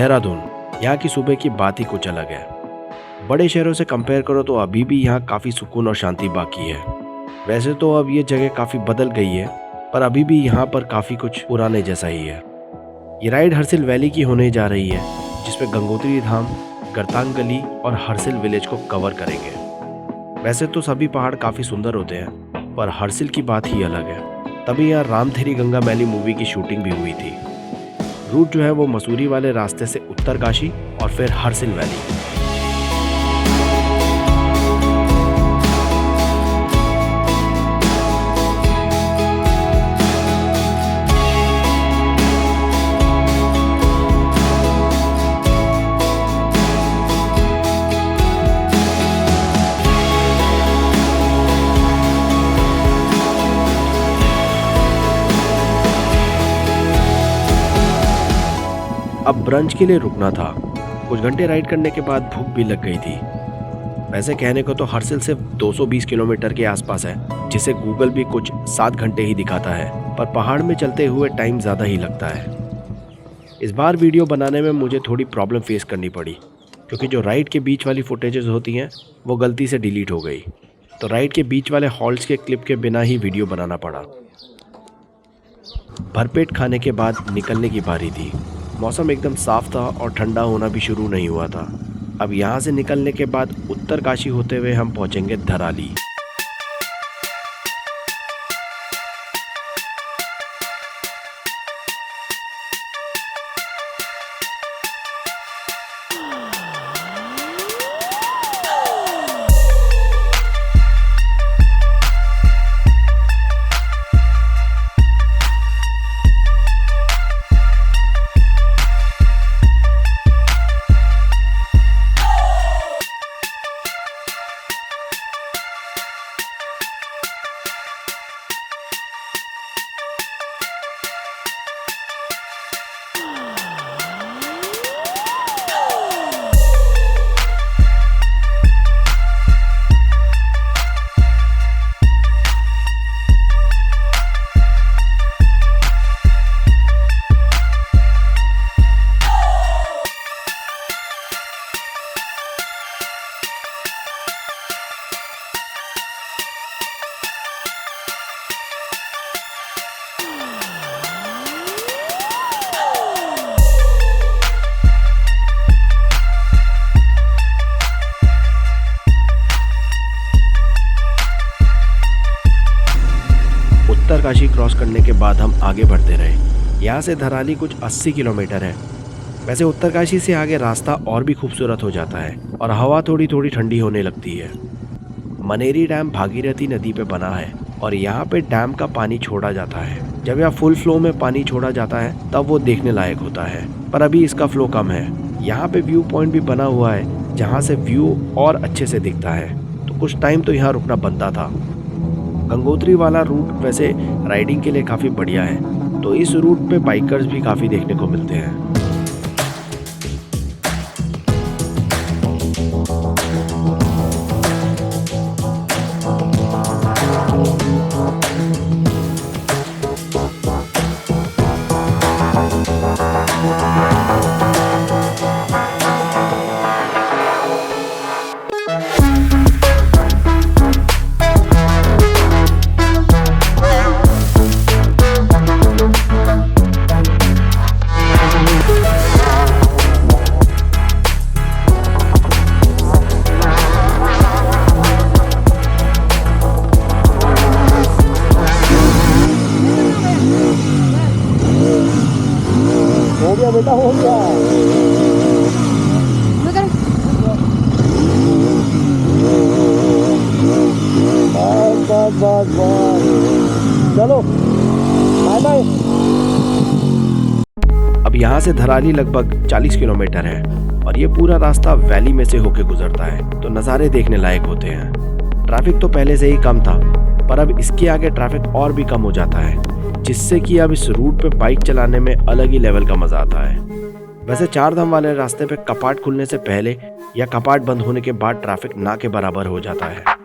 देहरादून, यहाँ की सुबह की बात ही कुछ अलग है। बड़े शहरों से कंपेयर करो तो अभी भी यहाँ काफ़ी सुकून और शांति बाकी है। वैसे तो अब ये जगह काफ़ी बदल गई है, पर अभी भी यहाँ पर काफ़ी कुछ पुराने जैसा ही है। ये राइड हरसिल वैली की होने जा रही है, जिसमें गंगोत्री धाम, गरतांग गली और हरसिल विलेज को कवर करेंगे। वैसे तो सभी पहाड़ काफ़ी सुंदर होते हैं, पर हरसिल की बात ही अलग है। तभी यहाँ रामथेरी गंगा मैली मूवी की शूटिंग भी हुई थी। रूट जो है वो मसूरी वाले रास्ते से उत्तरकाशी और फिर हरसिल वैली। अब ब्रंच के लिए रुकना था। कुछ घंटे राइड करने के बाद भूख भी लग गई थी। वैसे कहने को तो हरसिल सिर्फ 220 किलोमीटर के आसपास है, जिसे गूगल भी कुछ 7 घंटे ही दिखाता है, पर पहाड़ में चलते हुए टाइम ज़्यादा ही लगता है। इस बार वीडियो बनाने में मुझे थोड़ी प्रॉब्लम फेस करनी पड़ी, क्योंकि जो राइड के बीच वाली फुटेजेस होती हैं वो गलती से डिलीट हो गई, तो राइड के बीच वाले हॉल्ट्स के क्लिप के बिना ही वीडियो बनाना पड़ा। भरपेट खाने के बाद निकलने की बारी थी। मौसम एकदम साफ था और ठंडा होना भी शुरू नहीं हुआ था। अब यहाँ से निकलने के बाद उत्तरकाशी होते हुए हम पहुँचेंगे धराली। उत्तरकाशी क्रॉस करने के बाद हम आगे बढ़ते रहे। यहाँ से धराली कुछ 80 किलोमीटर है। वैसे उत्तरकाशी से आगे रास्ता और भी खूबसूरत हो जाता है और हवा थोड़ी थोड़ी ठंडी होने लगती है। मनेरी डैम भागीरथी नदी पे बना है और यहाँ पे डैम का पानी छोड़ा जाता है। जब यहाँ फुल फ्लो में पानी छोड़ा जाता है तब वो देखने लायक होता है, पर अभी इसका फ्लो कम है। यहाँ पे व्यू पॉइंट भी बना हुआ है, जहाँ से व्यू और अच्छे से दिखता है, तो कुछ टाइम तो यहाँ रुकना बनता था। गंगोत्री वाला रूट वैसे राइडिंग के लिए काफ़ी बढ़िया है, तो इस रूट पे बाइकर्स भी काफ़ी देखने को मिलते हैं। बेटा हो गया। बस चलो बाय बाय। अब यहाँ से धराली लगभग 40 किलोमीटर है और ये पूरा रास्ता वैली में से होके गुजरता है, तो नज़ारे देखने लायक होते हैं। ट्रैफिक तो पहले से ही कम था, पर अब इसके आगे ट्रैफिक और भी कम हो जाता है, जिससे कि अब इस रूट पे बाइक चलाने में अलग ही लेवल का मजा आता है। वैसे चार धाम वाले रास्ते पे कपाट खुलने से पहले या कपाट बंद होने के बाद ट्रैफिक ना के बराबर हो जाता है।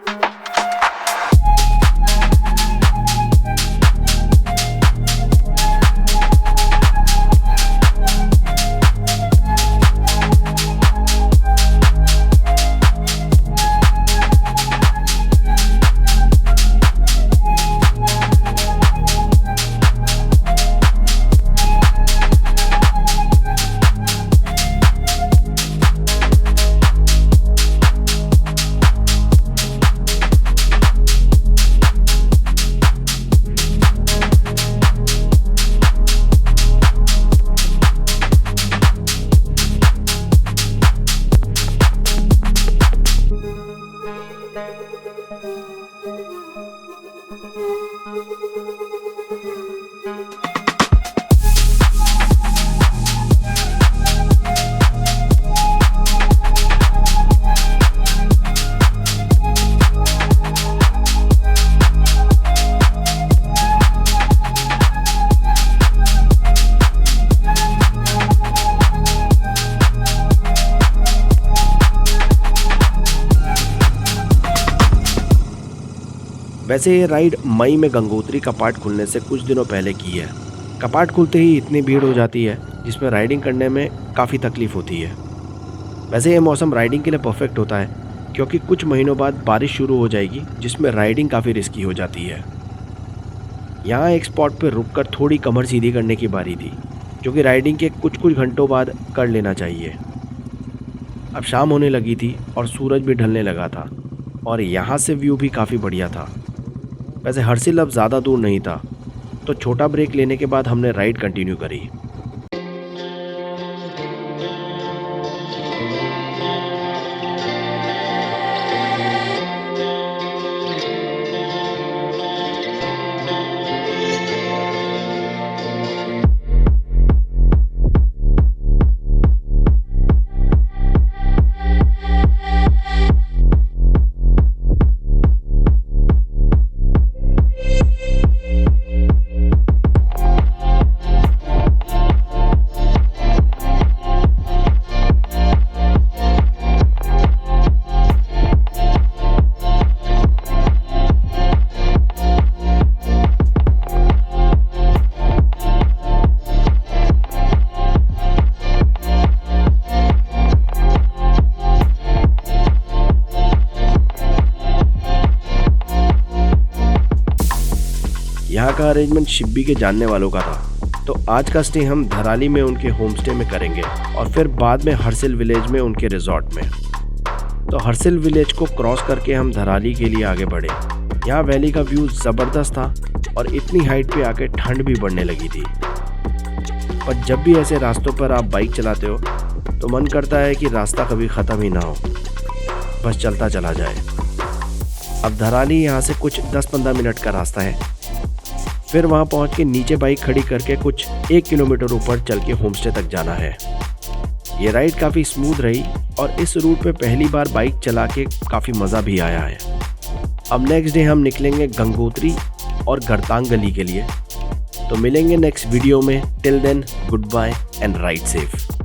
वैसे ये राइड मई में गंगोत्री कपाट खुलने से कुछ दिनों पहले की है। कपाट खुलते ही इतनी भीड़ हो जाती है जिसमें राइडिंग करने में काफ़ी तकलीफ होती है। वैसे ये मौसम राइडिंग के लिए परफेक्ट होता है क्योंकि कुछ महीनों बाद बारिश शुरू हो जाएगी जिसमें राइडिंग काफ़ी रिस्की हो जाती है। यहाँ एक स्पॉट पर रुककर थोड़ी कमर सीधी करने की बारी थी जो कि राइडिंग के कुछ घंटों बाद कर लेना चाहिए। अब शाम होने लगी थी और सूरज भी ढलने लगा था और यहाँ से व्यू भी काफ़ी बढ़िया था। वैसे हर्सिल अब ज़्यादा दूर नहीं था तो छोटा ब्रेक लेने के बाद हमने राइड कंटिन्यू करी। यहाँ का अरेंजमेंट शिब्बी के जानने वालों का था तो आज का स्टे हम धराली में उनके होम स्टे में करेंगे और फिर बाद में हर्सिल विलेज में उनके रिजॉर्ट में। तो हर्सिल विलेज को क्रॉस करके हम धराली के लिए आगे बढ़े। यहाँ वैली का व्यू ज़बरदस्त था और इतनी हाइट पे आके ठंड भी बढ़ने लगी थी। पर जब भी ऐसे रास्तों पर आप बाइक चलाते हो तो मन करता है कि रास्ता कभी ख़त्म ही ना हो, बस चलता चला जाए। अब धराली यहाँ से कुछ 10-15 मिनट का रास्ता है। फिर वहाँ पहुँच के नीचे बाइक खड़ी करके कुछ 1 किलोमीटर ऊपर चल के होमस्टे तक जाना है। ये राइड काफ़ी स्मूथ रही और इस रूट पे पहली बार बाइक चला के काफ़ी मज़ा भी आया है। अब नेक्स्ट डे हम निकलेंगे गंगोत्री और गरतांग गली के लिए। तो मिलेंगे नेक्स्ट वीडियो में। Till then goodbye and ride safe.